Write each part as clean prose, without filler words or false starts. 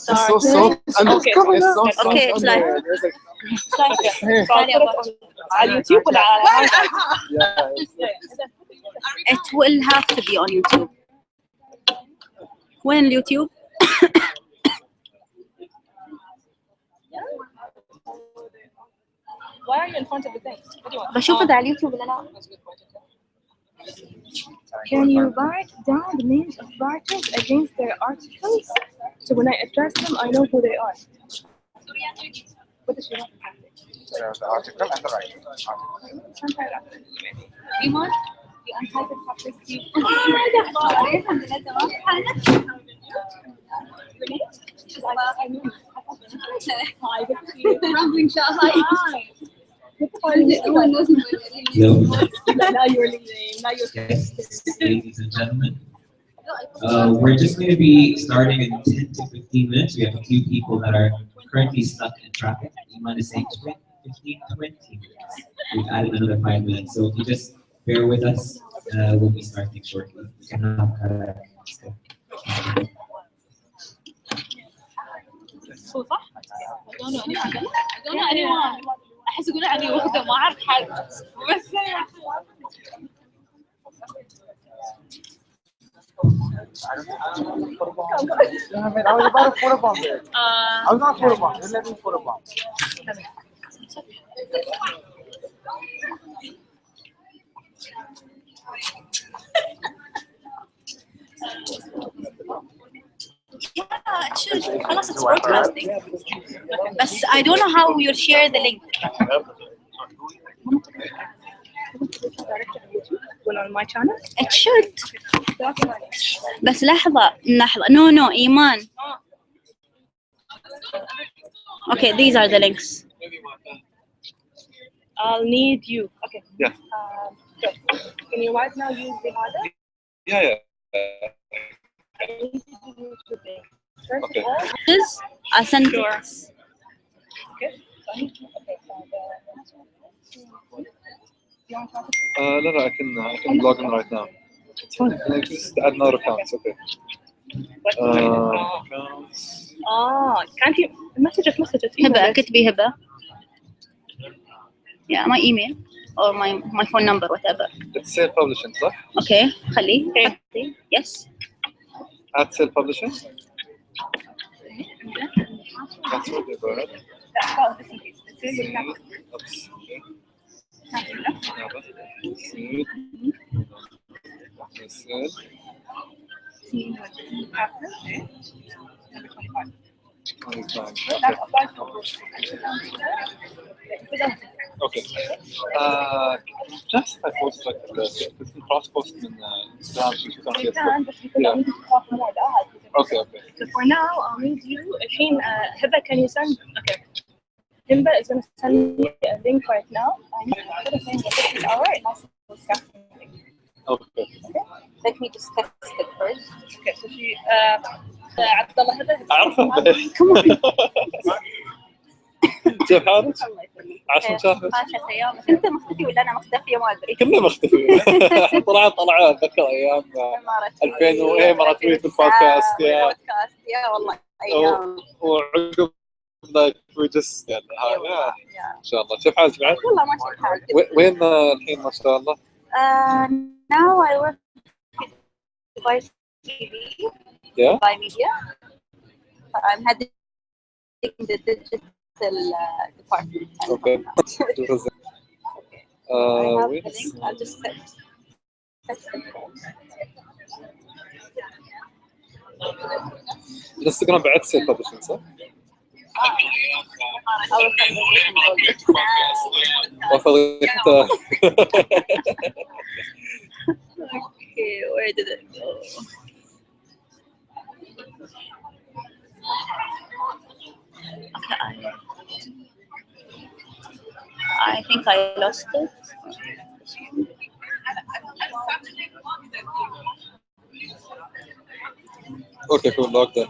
it's live. على اليوتيوب ولا على It will have to be on YouTube. وين اليوتيوب؟ Why are you in front of the thing? What do you want? بشوفه ده على اليوتيوب ولا لا؟ Can you write down the names of writers against their articles? So when I address them, I know who they are. What does she want? The article and the writing. Iman, you untitled topic. Now you're leaving. Now you're Ladies and gentlemen, we're just going to be starting in 10 to 15 minutes. We have a few people that are currently stuck in traffic. Iman is saying 15, 20 minutes. We've added another 5 minutes. So if you just bear with us, we'll be starting shortly. We cannot let's go. هو صح؟ I don't know anyone. أحس يقولون عني وقته ما أعرف حد بس I was about to photobomb it. I was not photobomb. They let me photobomb. Yeah, it should. خلاص it's broadcasting. بس I don't know how you'll share the link. on my channel. It should. بس لحظة. No, إيمان. Okay, these are the links. I'll need you. Okay. Yeah. Good. Can you right now use the order? Yeah. I need to use the thing. First Okay. of all, I'll send it. okay. So I need to, okay. You want to talk to me? No, I can log in right now. It's fine. Like, just add another account. It's okay. Accounts. Can't you message it? هبة كتبي هبة. Yeah, my email or my phone number, whatever. It's Sale Publishing, صح? Okay, خليه. Yes. At Sale Publishing. That's what they were. Okay. Just I post like this. It's in cross post in Instagram. You can You can, but because I need to talk more about it. Okay. So for now, I'll need you. Asheen, Hiba, can you send? Okay. Hiba is going to send me a link right now. I need to put a thing for this hour and also discuss something. Okay. Let me just text it first. Okay, so she, عبد الله هبة. أعرفه. كيف حالك؟ عشان شافك. بس انت مختفي ولا انا مختفيه ما ادري. كنا مختفي. طلعنا اتذكر ايام 2000 وايه مرات في البودكاست يا والله ايام. وعقب ذاك وجس يعني ان شاء الله. كيف حالك بعد؟ والله ماشي الحال. وين الحين ما شاء الله؟ Now I work with Dubai TV. Yeah. Dubai Media. I'm heading the digital department. Okay. I have the wait. link. I'll just text it. الانستغرام بعد سيل ببلشنج صح؟ وفضيحته. Okay, where did it go? Okay, I think I lost it. Okay, cool. Log that.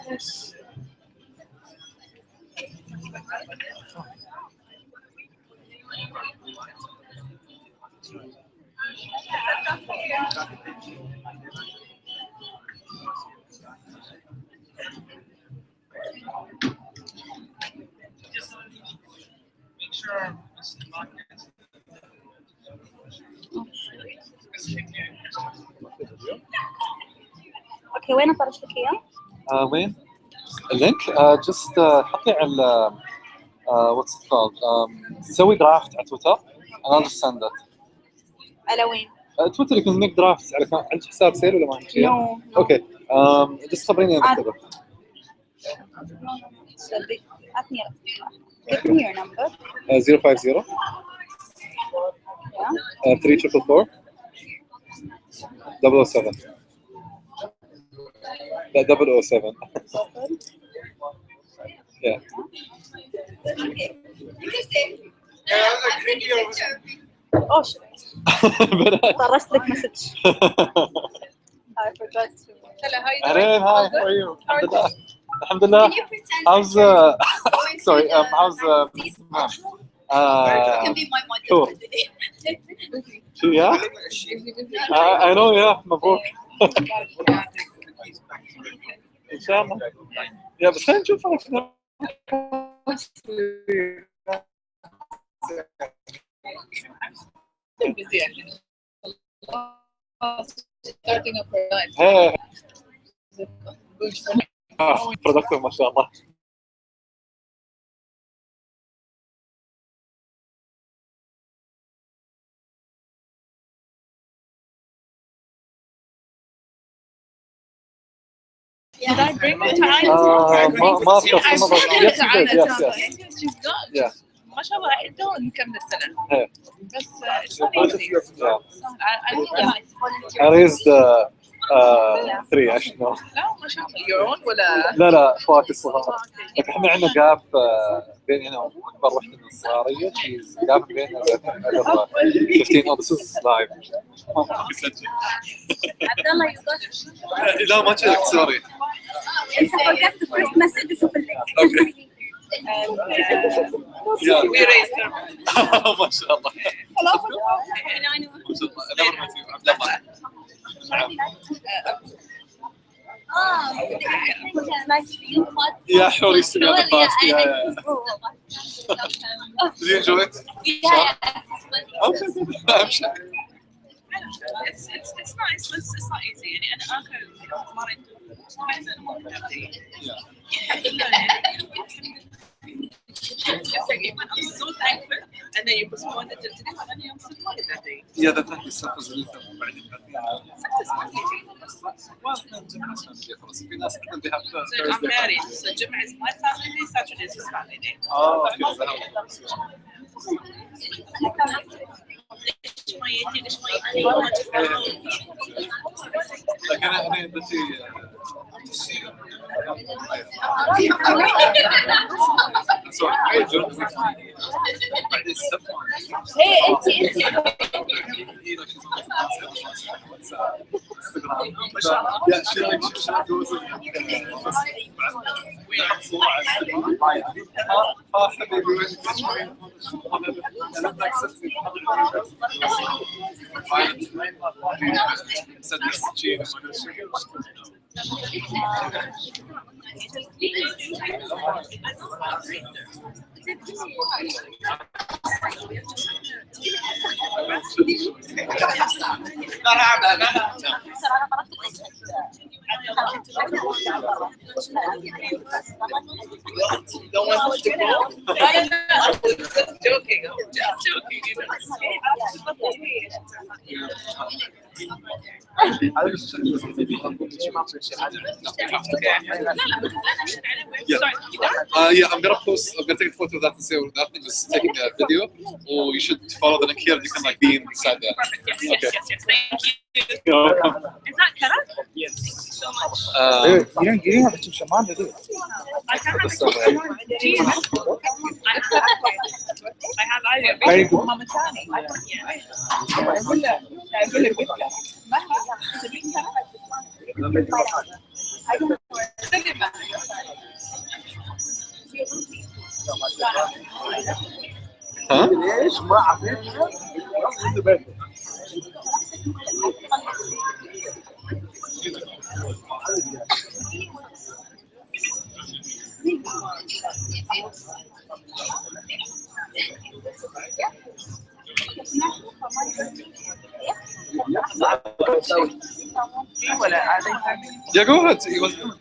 Yes. اوكي وين اطرش لك اياه؟ وين؟ اللينك just حطي على what's it called سوي درافت على تويتر and I'll just send it. على وين؟ تويتر يكون لك درافت عندك حساب سيل ولا ما عندك شيء؟ نو اوكي just خبريني انا اكتبه. عطني give me your number 050 3444 007 لا 007 yeah. اوه شو طرشت لك مسج I forgot to Areen, hi, how are you? Alhamdulillah. Alhamdulillah. How's sorry, how's cool. Yeah? I know, yeah, مبروك. إن شاء الله. يا بس خلينا نشوف starting up her life. productive ما شاء الله. Did I bring it to Anna? ما أذكر في مرة. Yes, you did. Yes, yes. She's got. Yeah. ما شاء الله عندهم نكمل السنة. Yeah. بس it's not easy. Yeah. I think I raised 3 actually. No. لا ما شاء الله your own ولا. لا اخواتي الصغار. لكن احنا عندنا جاب بين انا واكبر وحده من الصغاريه في جاب بيننا 15. Oh, this is live. عبد الله you got لا ما كنت سوري. انت forget the first message وشوف اللينك اوكي. We raised her. ما شاء الله. خلاص ما شاء الله. انا ما عبد الله. Yeah, sure, used to be on the past. Yeah. Did you enjoy it? Okay, I'm sure. It's nice بس it's not easy يعني أنا آخر مرة I'm so thankful and then you postponed it till today and then I'm so glad that day. Yeah, the thank you so much. So I'm married, so Jum'ah is my family day, Saturday is his family day. Oh, okay. لكن أنا بدي Don't want to go? I'm just joking. I'm just joking. Yeah, I'm gonna post. I'm gonna take a photo of that and say nothing. Just taking a video. Or you should follow the link here. You can like be inside there. Yes, yes, Okay. yes, yes. Thank you. You're welcome. Is that Kara? Yes. Thank you so much. You didn't have to shaman, did you? I can have I have either. Very good. Mama Tani. Huh? ليش ما عطيتها؟ ولا عادي؟ Yeah, go ahead. He was doing.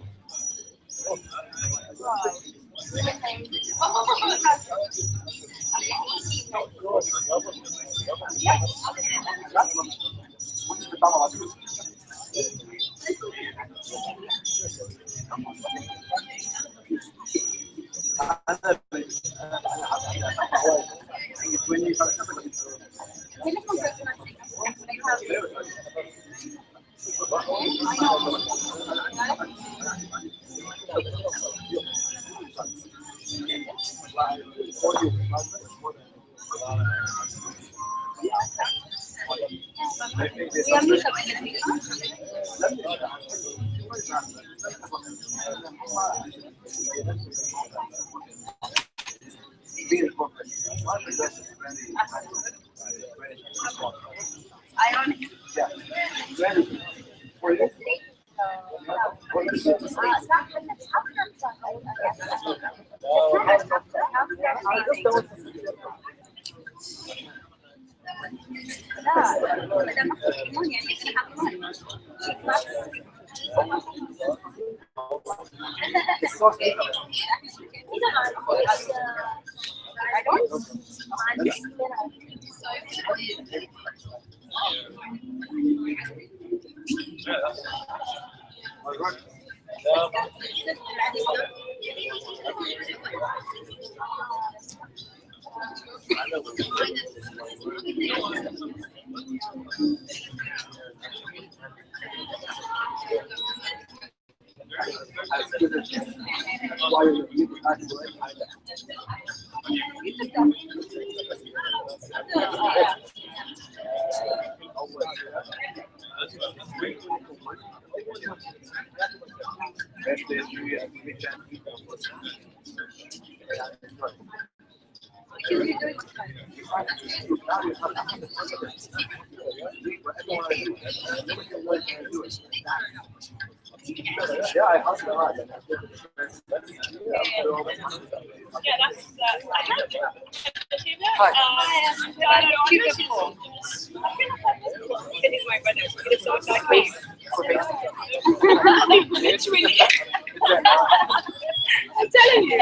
I'm telling you.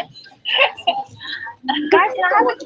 Guys, can I have it?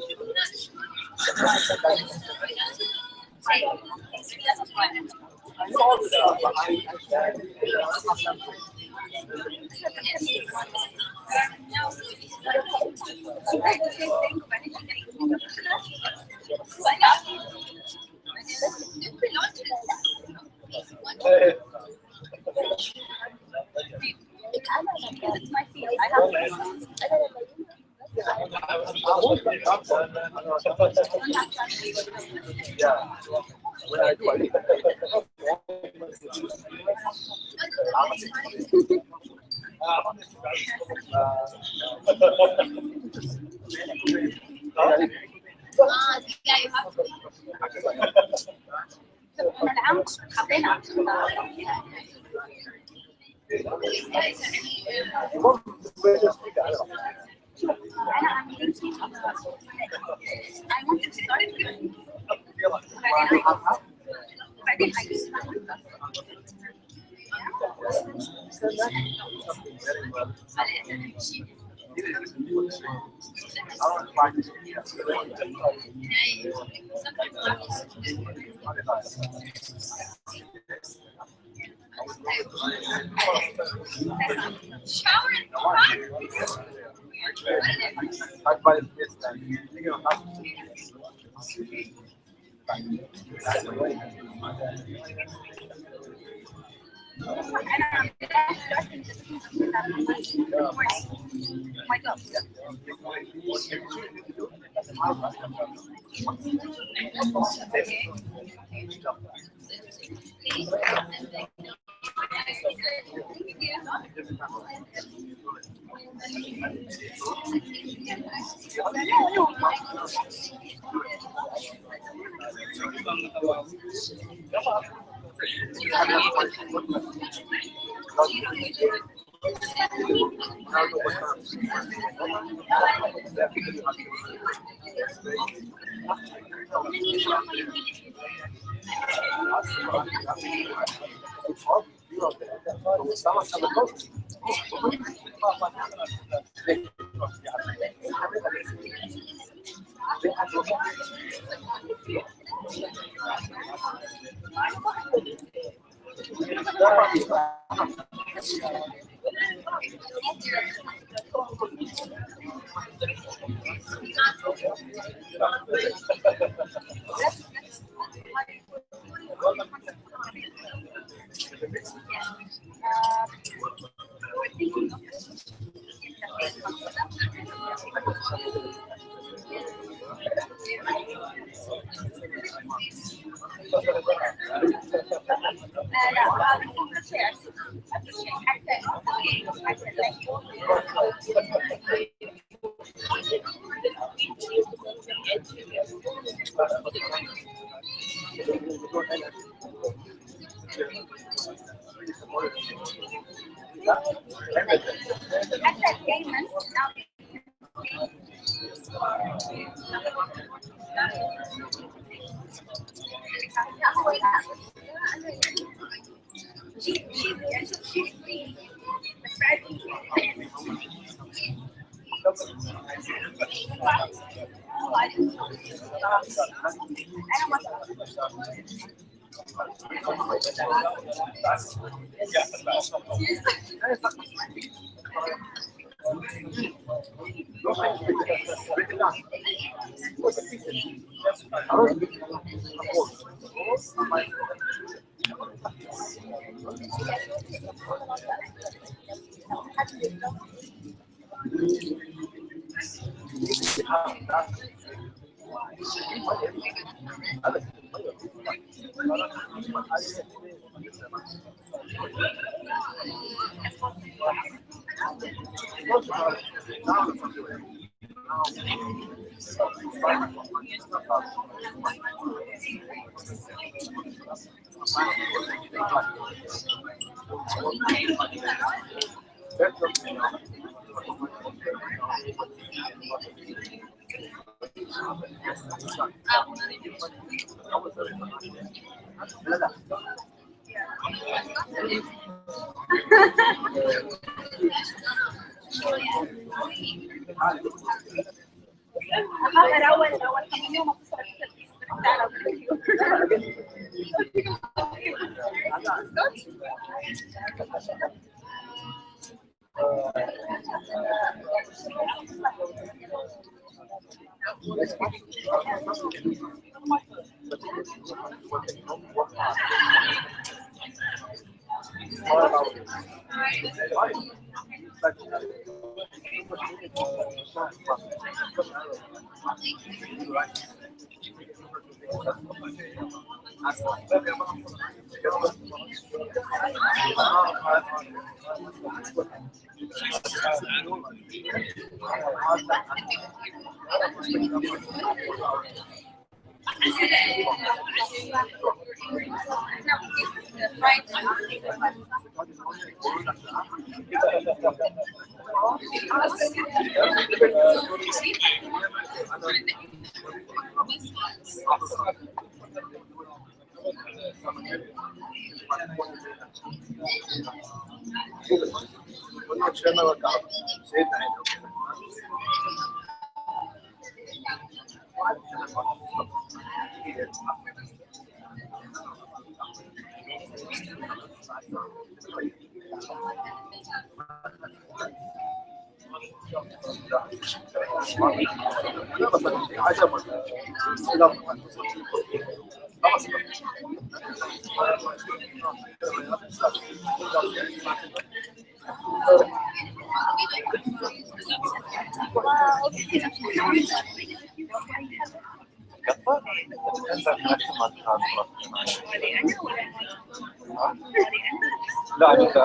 لا أنت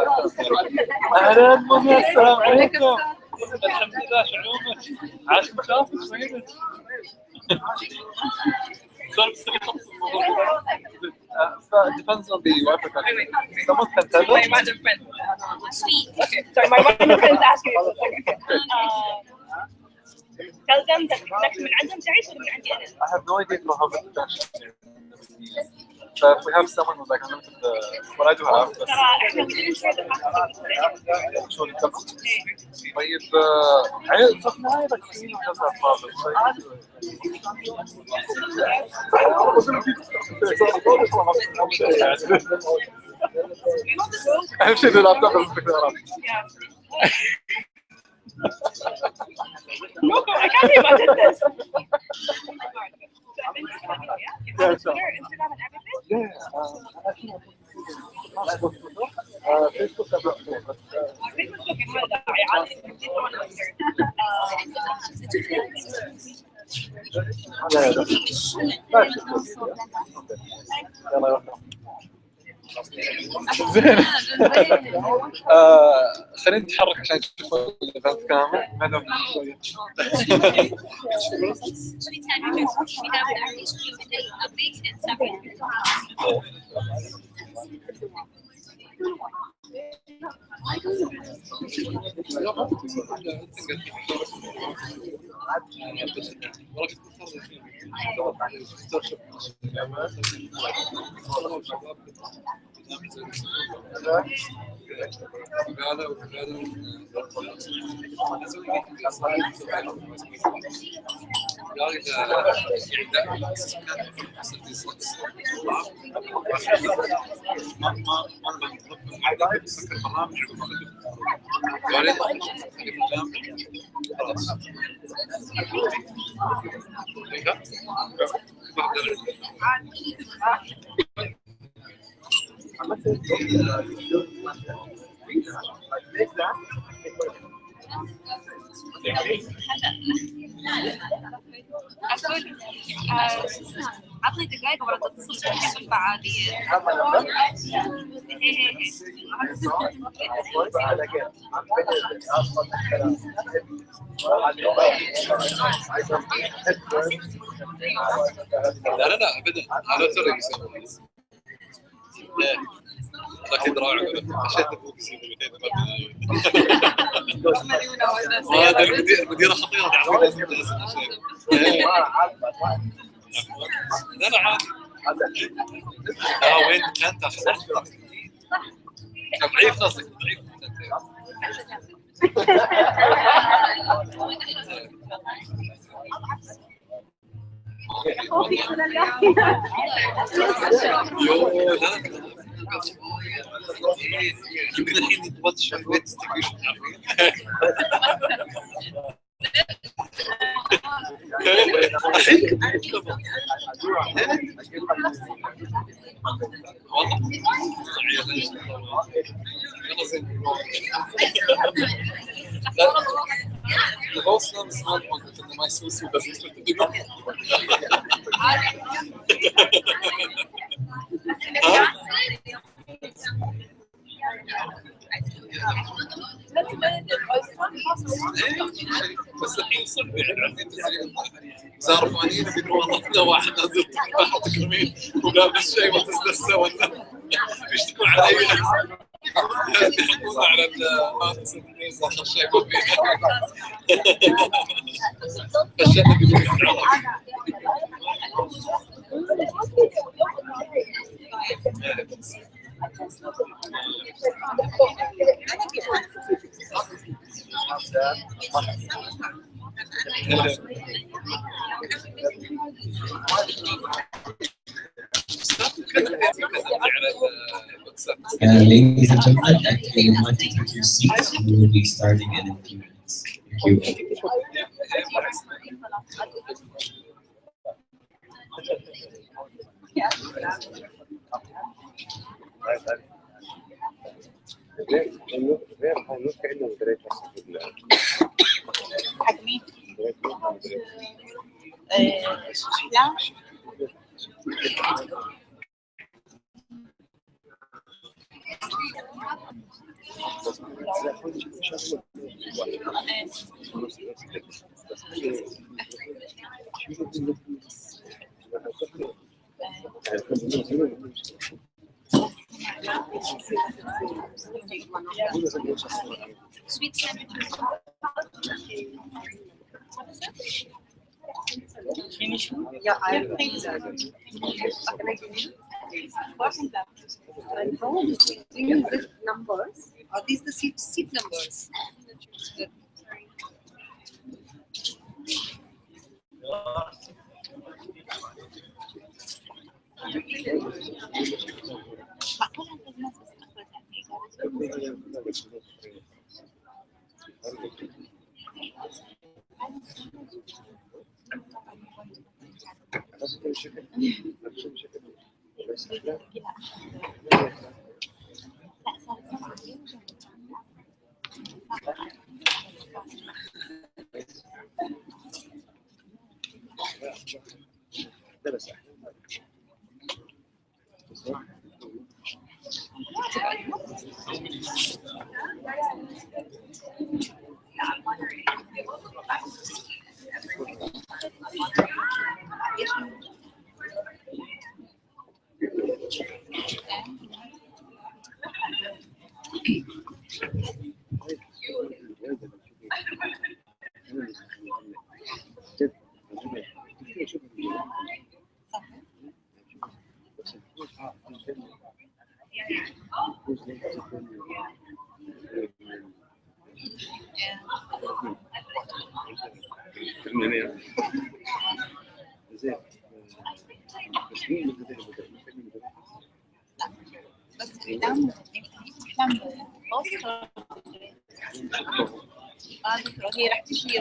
أهلا منى، السلام عليكم. الحمد لله، شلونك؟ عاش مشافك وينك؟ So it depends on the Wi-Fi connection. Someone can tell My us. random friend. Sweet. Okay, sorry, my random friend's asking me. Tell them that next من عندهم تعيش ولا من عندي أنا. I have no idea how the connection is. So if we have someone with like unlimited, what I do have, بس ترى احنا بدنا نشوف شو اللي تبغى. طيب عيل صف معي vaccine ولا صف فاضل. أهم شيء اللابتوب بالاستخدامات. No, I can't believe I did this. Instagram and everything? Facebook زين خلينا نتحرك عشان نشوف الايفنت كامل. هذا شويه عطني دقائق ولا تتصل بكلمة عادية. لا ابدا على طريق يسوي اكيد رائع مشيت فوق هذا المديره خطيره تعرفين لا عادي وين كانت ضعيف قصدك ضعيف يمكن الحين يتوضح شوية ديستريبيوشن بس الحين صعب يعني عارفين صار فانيين بيقولوا والله واحد نازل تحت كمين ولابس شيء وتستسى ولا يشتكون علي يحطون على المهندس الانجليزي اخر شيء ما فيه فالشيء بيقولوا Ladies and gentlemen, I invite you to take your seats. We will be starting in a few minutes. Thank you. حجمي لا sweet sandwiches. Yeah, I think that. And how do you use these numbers? Are these the seat numbers? هي راح تجي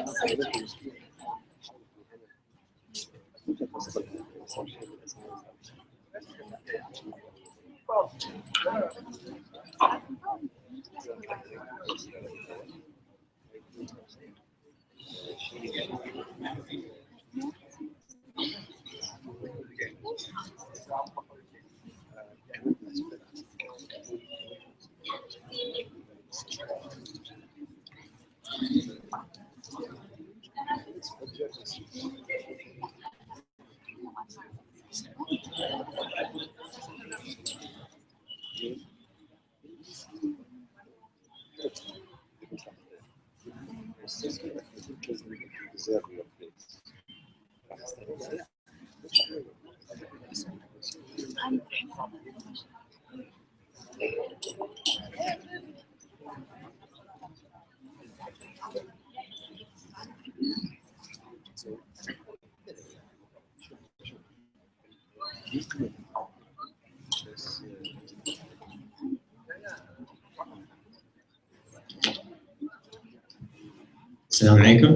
Assalamu alaikum.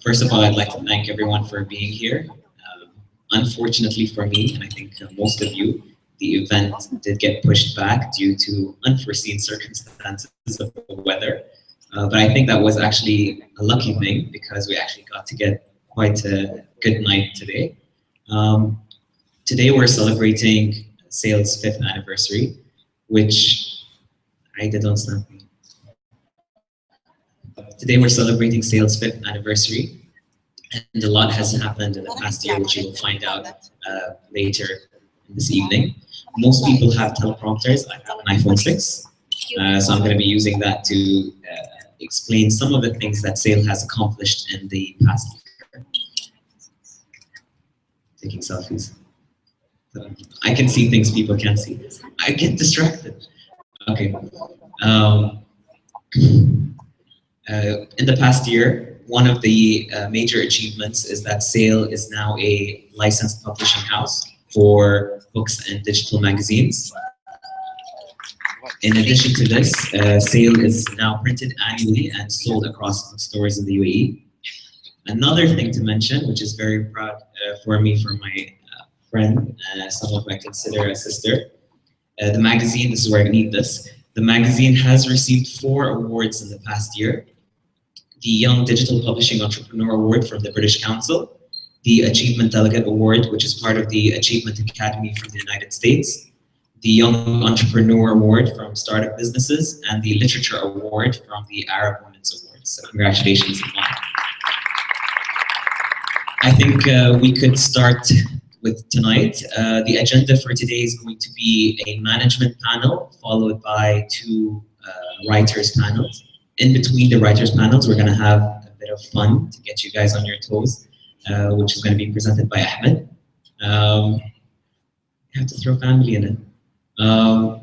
First of all, I'd like to thank everyone for being here. Unfortunately for me, and I think most of you, the event did get pushed back due to unforeseen circumstances of the weather. But I think that was actually a lucky thing because we actually got to get quite a good night today. Today we're celebrating Sale's 5th anniversary, which I did on snap. Today we're celebrating Sale's 5th anniversary, and a lot has happened in the past year, which you will find out later this evening. Most people have teleprompters. I have an iPhone 6, so I'm going to be using that to explain some of the things that Sale has accomplished in the past year. Taking selfies. I can see things people can't see. I get distracted. Okay. In the past year, one of the major achievements is that Sale is now a licensed publishing house for books and digital magazines. In addition to this, Sale is now printed annually and sold across bookstores in the UAE. Another thing to mention, which is very proud for me, for my friend, someone who I consider a sister, the magazine, this is where I need this, the magazine has received 4 awards in the past year. The Young Digital Publishing Entrepreneur Award from the British Council, the Achievement Delegate Award, which is part of the Achievement Academy from the United States, the Young Entrepreneur Award from Startup Businesses, and the Literature Award from the Arab Women's Awards. So congratulations. I think we could start with tonight. The agenda for today is going to be a management panel, followed by 2 writers panels. In between the writers panels, we're going to have a bit of fun to get you guys on your toes, which is going to be presented by Ahmed. You have to throw family in it.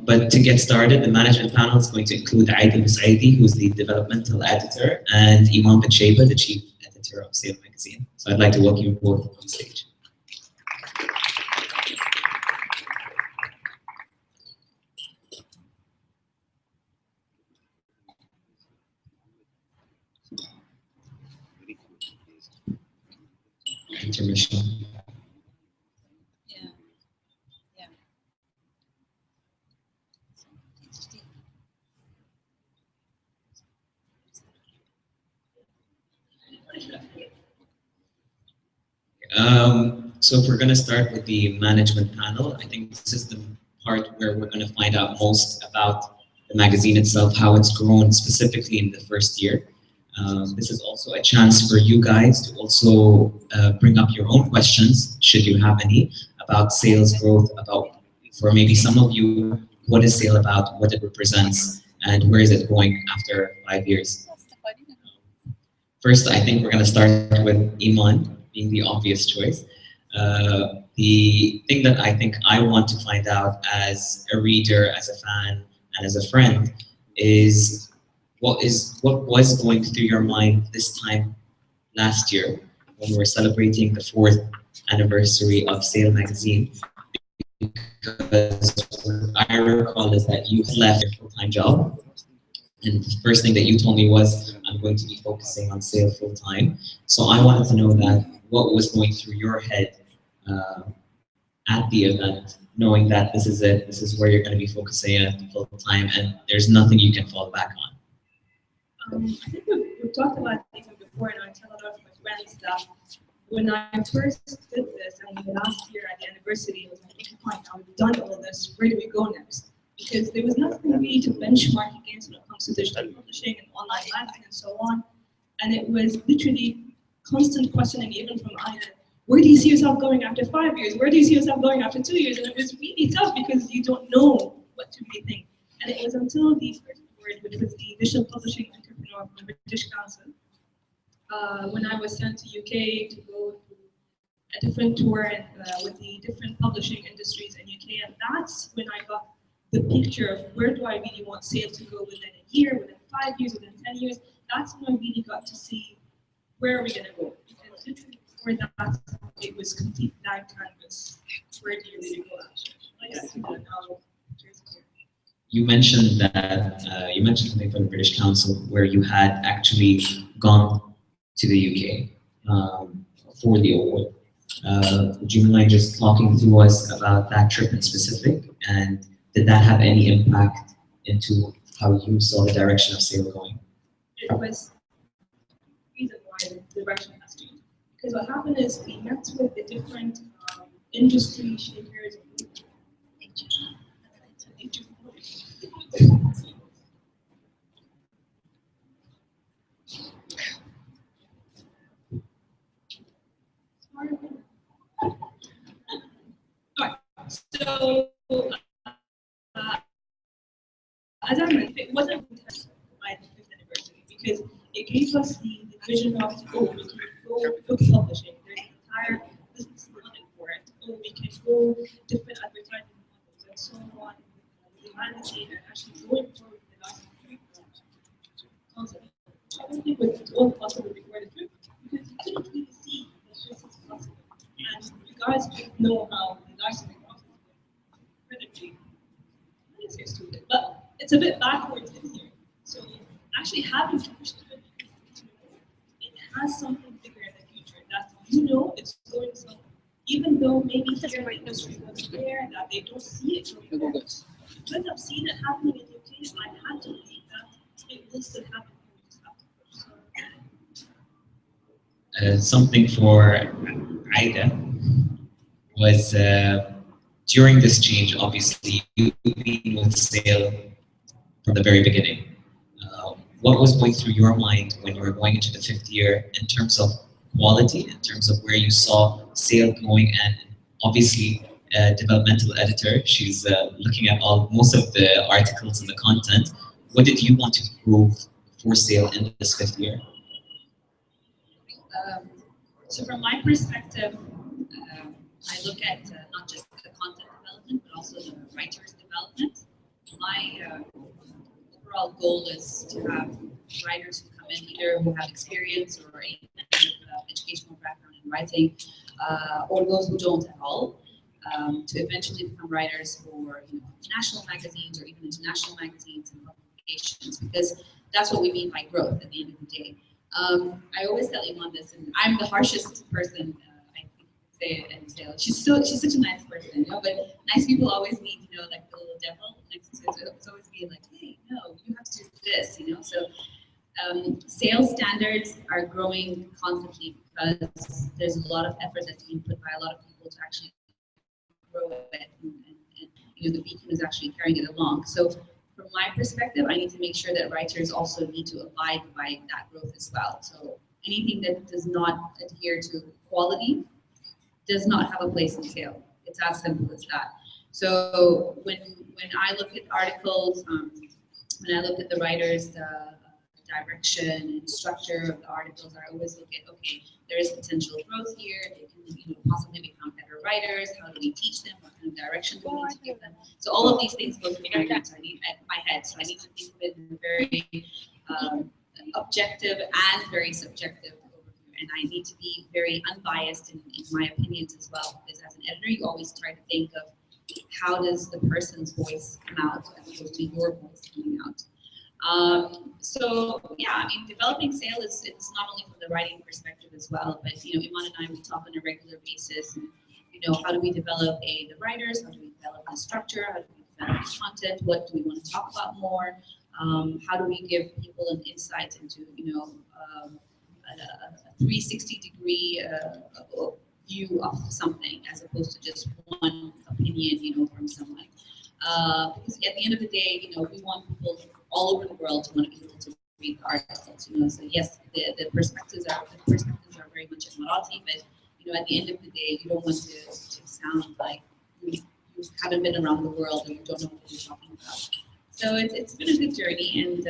But to get started, the management panel is going to include Aida Busaidi, who's the developmental editor, and Iman bin Shaiba, the chief editor of Sale Magazine. So I'd like to welcome you both on stage. Intermission. Yeah. Yeah. So if we're going to start with the management panel, I think this is the part where we're going to find out most about the magazine itself, how it's grown specifically in the first year. This is also a chance for you guys to also bring up your own questions, should you have any, about sales growth, about, for maybe some of you, what is sale about, what it represents, and where is it going after 5 years. First, I think we're going to start with Iman being the obvious choice. The thing that I think I want to find out as a reader, as a fan, and as a friend is what was going through your mind this time last year when we were celebrating the 4th anniversary of Sale Magazine. Because what I recall is that you left your full-time job, and the first thing that you told me was, I'm going to be focusing on Sale full-time. So I wanted to know that what was going through your head at the event, knowing that this is it, this is where you're going to be focusing on full-time, and there's nothing you can fall back on. I think we've talked about it even before, and I tell a lot of my friends that when I first did this, and last year at the anniversary, it was like, okay, fine, now we've done all this, where do we go next? Because there was nothing really to benchmark against when it comes to digital publishing and online marketing and so on. And it was literally constant questioning, even from Aida. Where do you see yourself going after 5 years? Where do you see yourself going after 2 years? And it was really tough because you don't know what to really think. And it was until the first word, which was the Digital Publishing Entrepreneur from the British Council, when I was sent to UK to go to a different tour with the different publishing industries in UK. And that's when I got the picture of where do I really want Sale to go within a year, within 5 years, within 10 years. That's when I really got to see where are we going to go. Because literally before that, it was complete blank canvas. Where do you really go after? You mentioned that you mentioned something from the British Council where you had actually gone to the UK for the award. Would you mind just talking to us about that trip in specific, and did that have any impact into how you saw the direction of Sale going? It was the reason why the direction has changed. Because what happened is we met with the different industry shapers. So, as I mentioned, it wasn't by the 5th anniversary because it gave us the vision of, oh, we can go book publishing. There's an entire business model for it. Oh, we can go different advertising models and so on. The magazine and actually going forward with the last 3 concepts. I don't think it was all possible before the trip because you couldn't really see that this is possible. And you guys didn't know how the licensing process was incredibly, I wouldn't say stupid, but it's a bit backwards in here. So actually having to push the it has something bigger in the future that you know it's going somewhere. Even though maybe here in the industry was there, that they don't see it going there. Because I've seen it happening in the UK, I had to believe that it will still happen. Something for Aida was during this change, obviously, you've been with Sale from the very beginning. What was going through your mind when you were going into the 5th year in terms of quality, in terms of where you saw Sale going, and obviously developmental editor, she's looking at most of the articles and the content. What did you want to prove for Sale in this 5th year? So from my perspective, I look at not just the content development, development, but also the writers' development. My overall goal is to have writers who come in either who have experience or any kind of educational background in writing, or those who don't at all, to eventually become writers for national magazines or even international magazines and publications, because that's what we mean by growth at the end of the day. I always tell Iman this, and I'm the harshest person. I think say it and say it. She's such a nice person, but nice people always need, like the little devil next to it. It's always be like, hey, no, you have to do this, So sales standards are growing constantly because there's a lot of effort that's being put by a lot of people to actually grow it, and the beacon is actually carrying it along. So from my perspective, I need to make sure that writers also need to abide by that growth as well. So anything that does not adhere to quality does not have a place in sale. It's as simple as that. So when I look at articles, when I look at the writers, the direction and structure of the articles, I always look at, okay, there is potential growth here. They can possibly become better writers. How do we teach them? What kind of direction do we need to give them? So all of these things go through my head. So I need to think of it in a very objective and very subjective overview. And I need to be very unbiased in my opinions as well. Because as an editor, you always try to think of how does the person's voice come out as opposed to your voice coming out. So yeah, developing sale it's not only from the writing perspective as well, but Iman and I, we talk on a regular basis, and how do we develop the writers, how do we develop the structure, how do we develop the content, what do we want to talk about more, how do we give people an insight into a 360-degree view of something as opposed to just one opinion from someone. Because at the end of the day, we want people all over the world to want to be able to read the articles. So yes, the perspectives are very much Emirati, but at the end of the day, you don't want to sound like you haven't been around the world and you don't know what you're talking about. So it's been a good journey, and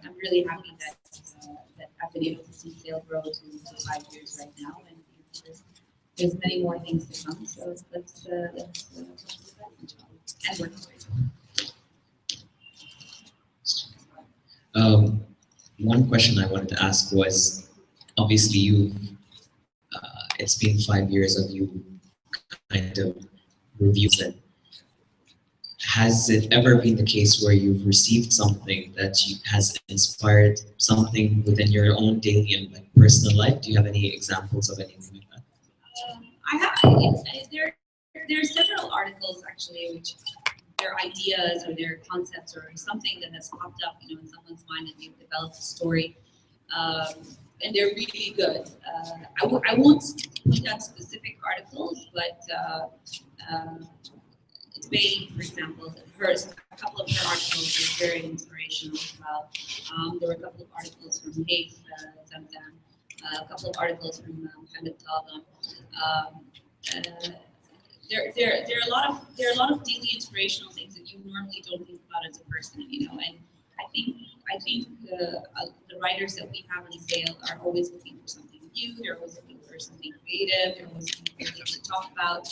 I'm really happy that I've been able to see sale grow to 5 years right now, and there's many more things to come. So let's do that and work for it. One question I wanted to ask was, obviously it's been 5 years of you kind of reviews it. Has it ever been the case where you've received something that has inspired something within your own daily and personal life? Do you have any examples of anything like that? I have. There are several articles actually which their ideas or their concepts or something that has popped up, in someone's mind, and they've developed a story, and they're really good. I won't point out specific articles, but Debate, for example, a couple of her articles were very inspirational as well. There were a couple of articles from Haif Zamzam, a couple of articles from Mohammed Tagum. There are a lot of daily inspirational things that you normally don't think about as a person, and I think the writers that we have on sale are always looking for something new. They're always looking for something creative. They're always looking for things to talk about.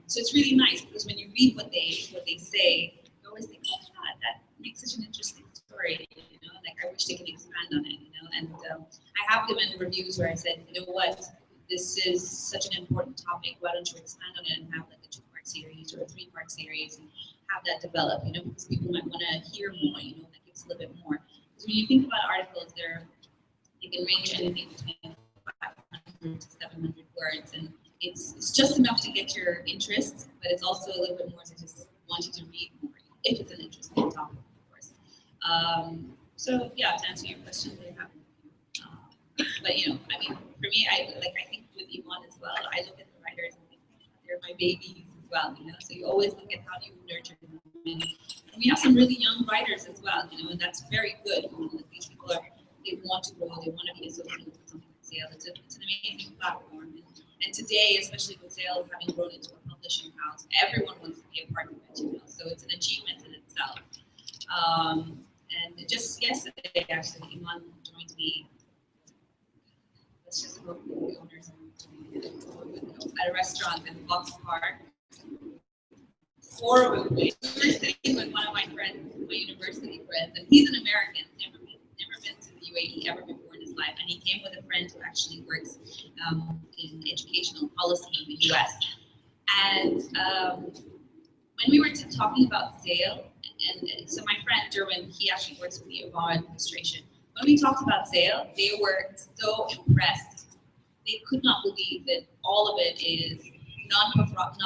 So it's really nice because when you read what they say, you always think, oh God, that makes such an interesting story. I wish they could expand on it. And I have given reviews where I said, you know what, this is such an important topic. Why don't you expand on it and have a 2-part series or a 3-part series and have that develop? Because people might want to hear more. That gives a little bit more. Because when you think about articles, they can range anything between 500 to 700 words, and it's just enough to get your interest, but it's also a little bit more to just want you to read more if it's an interesting topic, of course. So yeah, to answer your question, they have. But for me, I think with Iman as well, I look at the writers and think they're my babies as well. So you always look at how do you nurture them. And we have some really young writers as well, and that's very good. These people they want to grow, they want to be associated with something like Sale. It's an amazing platform. And today, especially with Sale having grown into a publishing house, everyone wants to be a part of it, So it's an achievement in itself. And just yesterday, actually, Iman joined me. Let's just hope the owners at a restaurant in Fox Park. horrible. We were sitting with one of my friends, my university friends, and he's an American, never been to the UAE ever before in his life, and he came with a friend who actually works in educational policy in the US. And when we were talking about SAIL, and so my friend Derwin, he actually works with the Obama administration. When we talked about SAIL, they were so impressed. They could not believe that all of it is non-profit,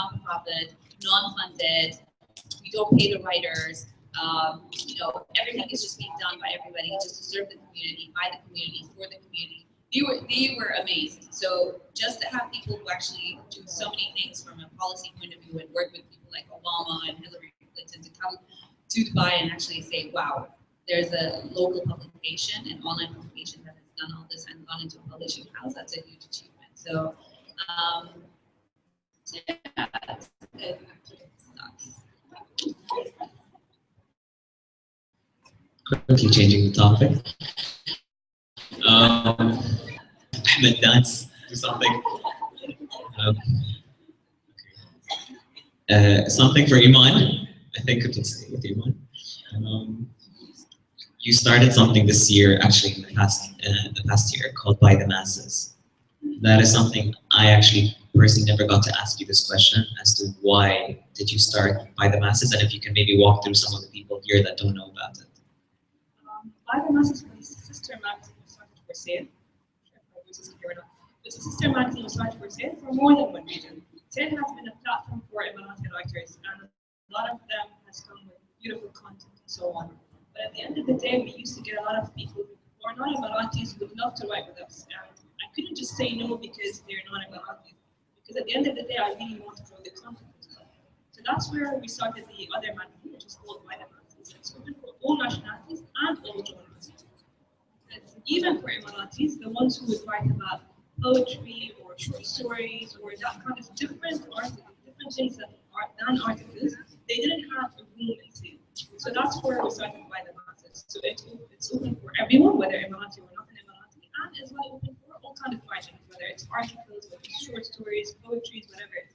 non-funded. We don't pay the writers. You know, everything is just being done by everybody, just to serve the community, by the community, for the community. They were amazed. So just to have people who actually do so many things from a policy point of view and work with people like Obama and Hillary Clinton to come to Dubai and actually say, wow, there's a local publication, an online publication that has done all this and gone into a publishing house, that's a huge achievement. So, yeah, it sucks. Quickly changing the topic. Ahmed, dance, do something. Something for Iman. I think it will stay with Iman. You started something this year, actually in the past year, called By the Masses. That is something I actually personally never got to ask you this question as to why did you start By the Masses, and if you can maybe walk through some of the people here that don't know about it. By the Masses was a sister magazine we started for SAIL. It's a sister magazine we started for SAIL for more than one reason. SAIL has been a platform for Emirati writers, and a lot of them has come with beautiful content and so on. But at the end of the day, we used to get a lot of people who are not Emiratis who would love to write with us. And I couldn't just say no because they're not Emiratis. Because at the end of the day, I really want to grow the content as well. So that's where we started the other magazine, which is called By the Masses. It's open for all nationalities and all genres. It's even for Emiratis, the ones who would write about poetry or short stories or that kind of different articles, different things that are non-articles, they didn't have a room in SAIL. So that's where we started By the Masses. So it's open for everyone, whether Emirati or not an Emirati, and as well open for all kinds of writing, whether it's articles, whether it's short stories, poetry, whatever it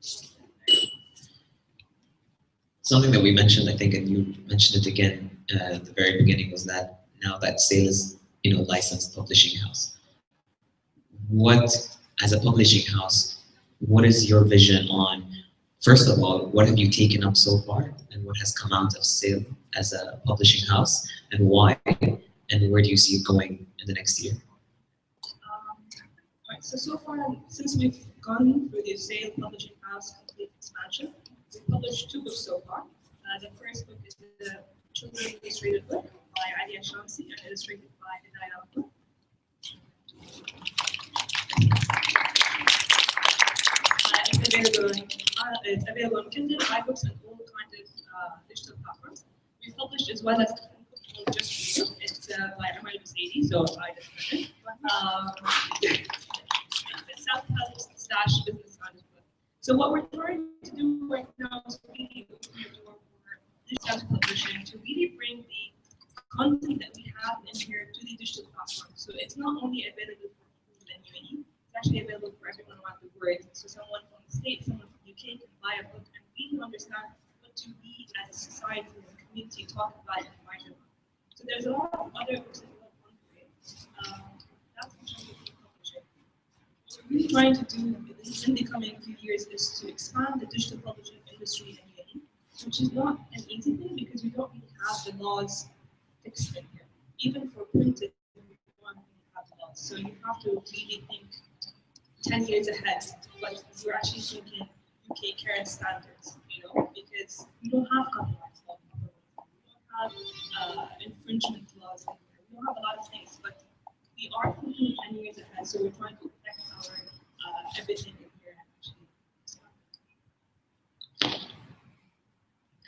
is. Something that we mentioned, I think, and you mentioned it again at the very beginning, was that now that SAIL is, licensed publishing house. What, as a publishing house, what is your vision on, first of all, what have you taken up so far, and what has come out of SAIL as a publishing house, and why, and where do you see it going in the next year? Right, so far, since we've gone through the SAIL publishing house complete expansion, we've published 2 books so far. The first book is the Children's Illustrated Book by Alia Shamsi and illustrated by Hidayah Abdul. It's available on Kindle, iBooks, and all kinds of digital platforms. We published as well as a book called Just You. It's by Omar Al-Busaidi, so I just read it. It's self-help / business management. So what we're trying to do right now is really open the door for digital publishing to really bring the content that we have in here to the digital platform. So it's not only available for people in UAE, it's actually available for everyone around the world. So someone from the States, someone from the UK can buy a book and really understand what to be as a society, as a community, talk about and write about. So there's a lot of other books that we want to create. That's in terms of publishing. What we're really trying to do in the coming few years is to expand the digital publishing industry in UAE, which is not an easy thing because we don't really have the laws fixed in here. Even for printed, we don't really have laws. So you have to really think 10 years ahead, but we're actually thinking UK current standards, because we don't have copyright law, we don't have infringement laws in here. We don't have a lot of things, but we are thinking 10 years ahead, so we're trying to protect our everything in here and actually.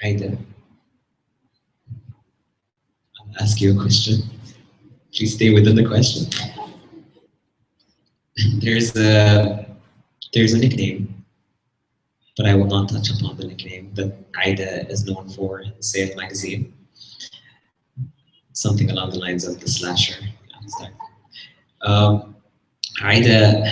Aida, I'll ask you a question. Please stay within the question. There's a nickname, but I will not touch upon the nickname that Aida is known for in SAIL magazine. Something along the lines of the slasher. Aida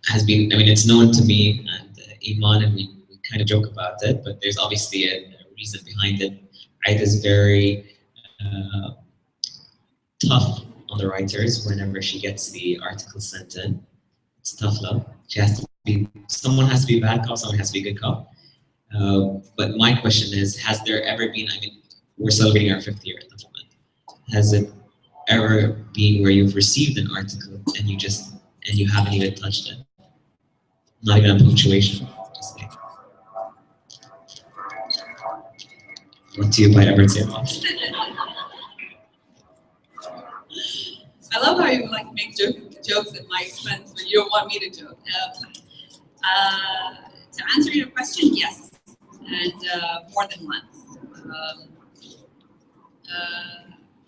has been, it's known to me and Iman, and we kind of joke about it, but there's obviously a reason behind it. Aida is very tough on the writers whenever she gets the article sent in. It's tough love. She has to be, someone has to be a bad cop, someone has to be a good cop. But my question is, has there ever been, I mean, we're celebrating our 5th year at the moment. Has it ever been where you've received an article and you haven't even touched it? Not even a punctuation. Just like, what do you by Edward say about? I love how you like make jokes at my expense, but you don't want me to joke. To answer your question, yes, and more than once.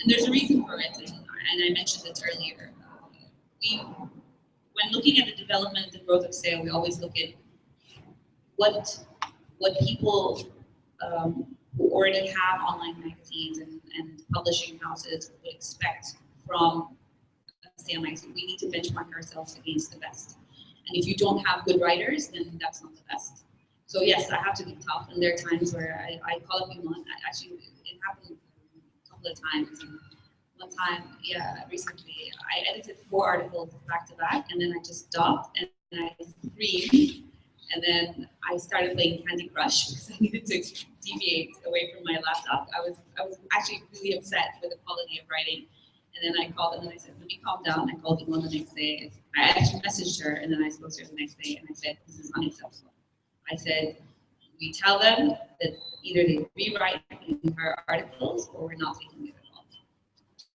And there's a reason for it, and I mentioned it earlier. When looking at the development and the growth of SAIL, we always look at what people who already have online magazines and publishing houses would expect from a SAIL magazine. We need to benchmark ourselves against the best. And if you don't have good writers, then that's not the best. So yes, I have to be tough, and there are times where I call up people, and actually it happened a couple of times. And one time, recently, I edited 4 articles back to back, and then I just stopped and I screamed, and then I started playing Candy Crush because I needed to deviate away from my laptop. I was actually really upset with the quality of writing. And then I called, and then I said, let me calm down. I called Iman the next day. I actually messaged her, and then I spoke to her the next day, and I said, this is unacceptable. I said, we tell them that either they rewrite in her articles, or we're not taking it at all.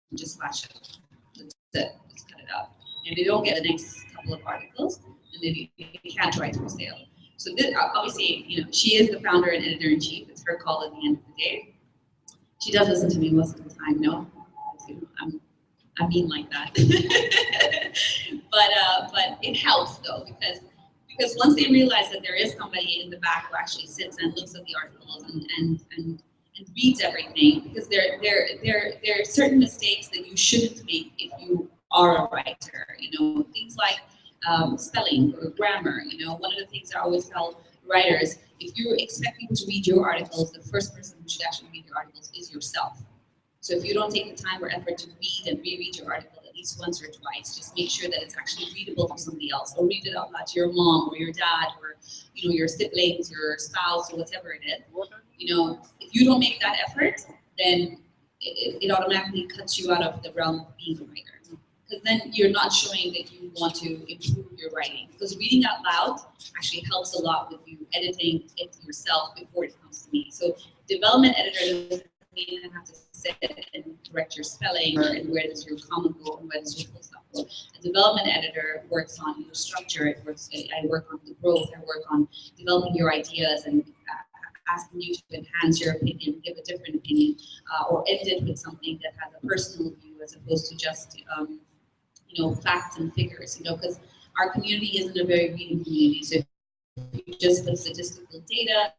And just slash it. That's it. Just cut it out. And if they don't get the next couple of articles, then they can't write for SAIL. So this, obviously, you know, she is the founder and editor-in-chief. It's her call at the end of the day. She does listen to me most of the time, no? I'm being like that. but it helps though, because once they realize that there is somebody in the back who actually sits and looks at the articles and reads everything, because there are certain mistakes that you shouldn't make if you are a writer. You know, things like spelling or grammar. You know, one of the things I always tell writers, if you expect people to read your articles, the first person who should actually read your articles is yourself. So if you don't take the time or effort to read and reread your article at least once or twice, just make sure that it's actually readable for somebody else, or read it out loud to your mom or your dad or, you know, your siblings, your spouse, or whatever it is. You know, if you don't make that effort, then it automatically cuts you out of the realm of being a writer. Because then you're not showing that you want to improve your writing. Because reading out loud actually helps a lot with you editing it yourself before it comes to me. So development editor doesn't mean I have to sit and correct your spelling, and where does your comma go and where does your full stop go. A development editor works on your structure. I work on the growth. I work on developing your ideas and asking you to enhance your opinion, give a different opinion, or end it with something that has a personal view as opposed to just you know, facts and figures. You know, because our community isn't a very reading community. So if you just put statistical data